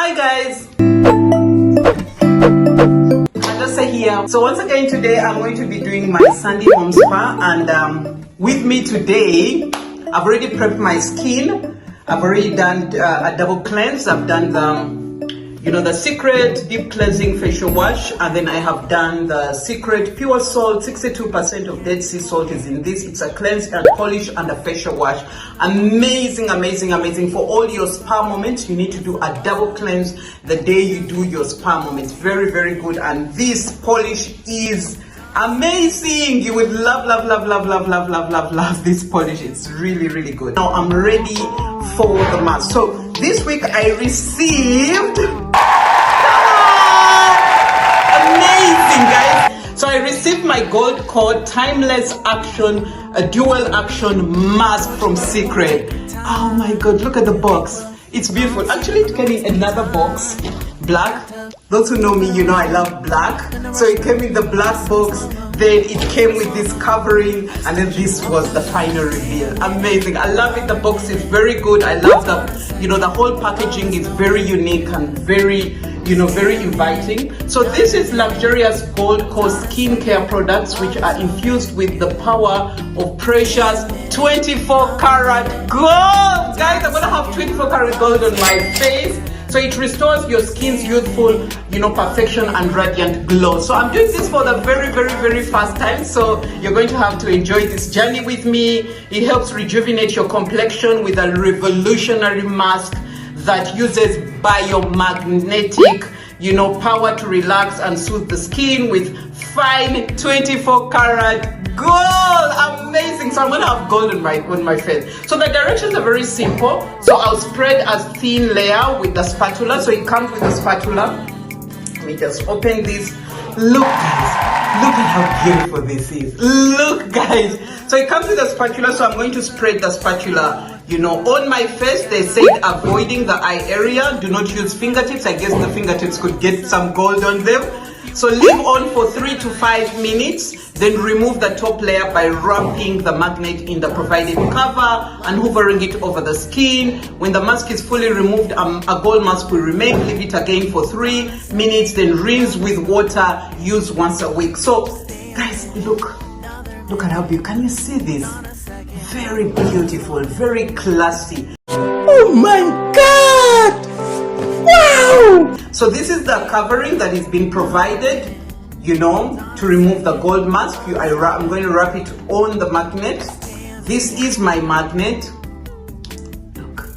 Hi guys, Hadassah here. So once again today I'm going to be doing my Sunday home spa, and with me today I've already prepped my skin. I've already done a double cleanse. I've done the Seacret deep cleansing facial wash, and then I have done the Seacret pure salt. 62% of Dead Sea salt is in this. It's a cleanse and polish and a facial wash. Amazing, amazing, amazing. For all your spa moments, you need to do a double cleanse the day you do your spa moments. Very, very good. And this polish is amazing. You would love this polish. It's really, really good. Now I'm ready for the mask. So this week I received amazing, guys. So I received my gold cord timeless action, a dual action mask from Seacret. Oh my god, look at the box. It's beautiful. Actually, it came in another box, black. Those who know me, you know I love black. So it came in the black box, then it came with this covering, and then this was the final reveal. Amazing. I love it. The box is very good. I love the whole packaging is very unique and very inviting. So this is luxurious gold core skincare products which are infused with the power of precious 24 karat gold. Guys, I'm gonna have 24 karat gold on my face. So it restores your skin's youthful, perfection and radiant glow. So I'm doing this for the very, very, very first time. So you're going to have to enjoy this journey with me. It helps rejuvenate your complexion with a revolutionary mask that uses biomagnetic, power to relax and soothe the skin with fine 24 karat gold. Amazing. So I'm gonna have gold on my face. So the directions are very simple. So I'll spread a thin layer with the spatula. So it comes with a spatula. Let me just open this. Look guys, look at how beautiful this is. Look guys. So it comes with a spatula. So I'm going to spread the spatula on my face. They said avoiding the eye area. Do not use fingertips. I guess the fingertips could get some gold on them. So leave on for 3 to 5 minutes, then remove the top layer by wrapping the magnet in the provided cover and hovering it over the skin. When the mask is fully removed, a gold mask will remain. Leave it again for 3 minutes, then rinse with water. Use once a week. So guys, look at how beautiful. Can you see this? Very beautiful, very classy. Oh my god! Wow! So this is the covering that is being provided, to remove the gold mask. I'm going to wrap it on the magnet. This is my magnet. Look.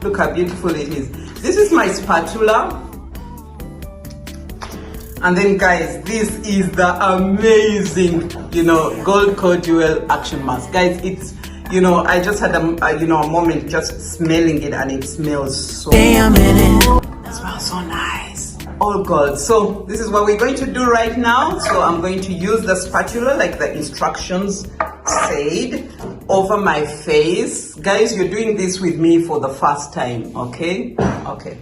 Look how beautiful it is. This is my spatula. And then guys, this is the amazing, gold core dual action mask. Guys, it's, I just had a moment just smelling it, and it smells so good. It smells so nice. Oh god. So this is what we're going to do right now. So I'm going to use the spatula like the instructions said over my face. Guys, you're doing this with me for the first time, okay? Okay.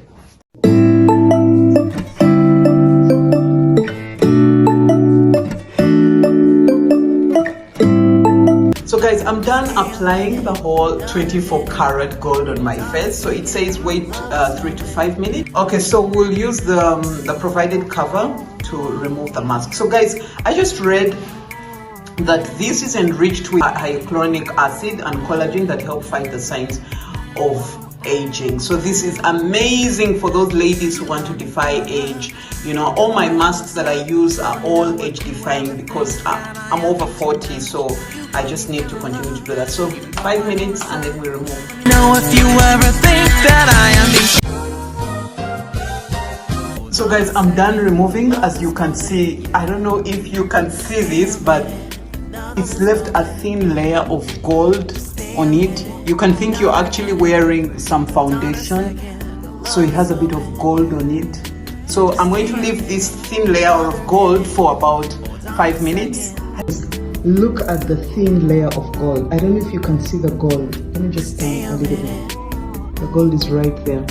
So guys, I'm done applying the whole 24 karat gold on my face. So it says wait 3 to 5 minutes. Okay, so we'll use the provided cover to remove the mask. So guys, I just read that this is enriched with hyaluronic acid and collagen that help fight the signs of aging. So this is amazing for those ladies who want to defy age. All my masks that I use are all age defying because I'm over 40, so I just need to continue to do that. So 5 minutes and then we remove. If you ever think that I am. So guys, I'm done removing. As you can see, I don't know if you can see this, but it's left a thin layer of gold on it. You can think you're actually wearing some foundation, so it has a bit of gold on it. So I'm going to leave this thin layer of gold for about 5 minutes. Look at the thin layer of gold. I don't know if you can see the gold. Let me just stand a little bit. The gold is right there.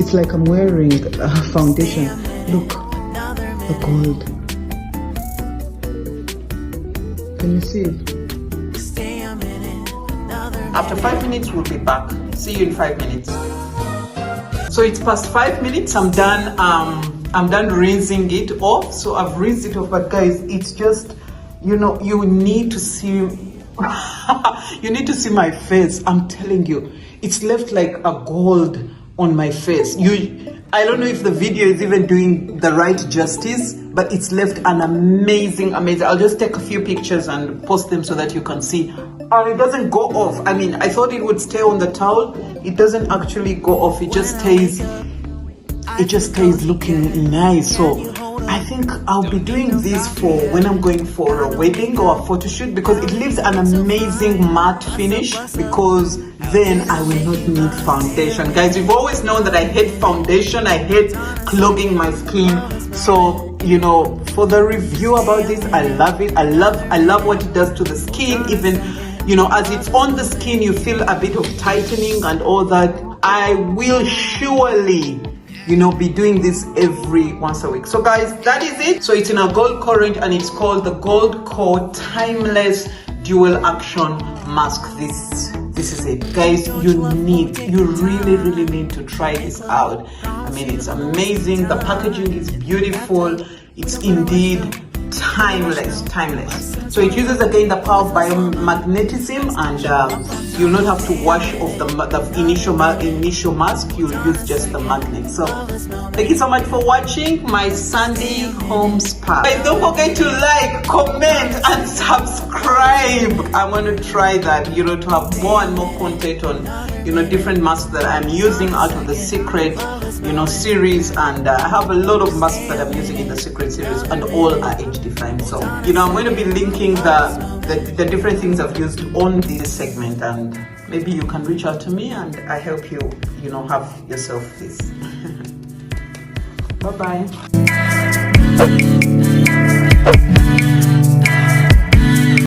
It's like I'm wearing a foundation. Look, the gold. Can you see it? After 5 minutes, we'll be back. See you in 5 minutes. So it's past 5 minutes. I'm done. I'm done rinsing it off. So I've rinsed it off, but guys, it's just, you know, you need to see you need to see my face. I'm telling you, it's left like a gold on my face. I don't know if the video is even doing the right justice, but it's left an amazing. I'll just take a few pictures and post them so that you can see. And it doesn't go off. I mean, I thought it would stay on the towel. It doesn't actually go off. It just stays looking nice. So I think I'll be doing this for when I'm going for a wedding or a photo shoot, because it leaves an amazing matte finish, because then I will not need foundation. Guys, you've always known that I hate foundation. I hate clogging my skin. So, you know, for the review about this, I love it. I love what it does to the skin. Even, you know, as it's on the skin, you feel a bit of tightening and all that. I will surely, you know, be doing this every once a week. So guys, that is it. So it's in a gold core range, and it's called the Gold Core Timeless Dual Action Mask. This is it, guys. You really need to try this out. I mean, it's amazing. The packaging is beautiful. It's indeed timeless. So it uses again the power of biomagnetism, and you'll not have to wash off the initial mask. You'll use just the magnet. So thank you so much for watching my Sandy home spa. Guys, don't forget to like, comment and subscribe. I want to try that, you know, to have more and more content on, you know, different masks that I'm using out of the Seacret, you know, series. And I have a lot of masks that I'm using in the Seacret series, and all are HD fine. So, you know, I'm going to be linking the different things I've used on this segment, and maybe you can reach out to me and I help you, you know, have yourself this. Bye bye.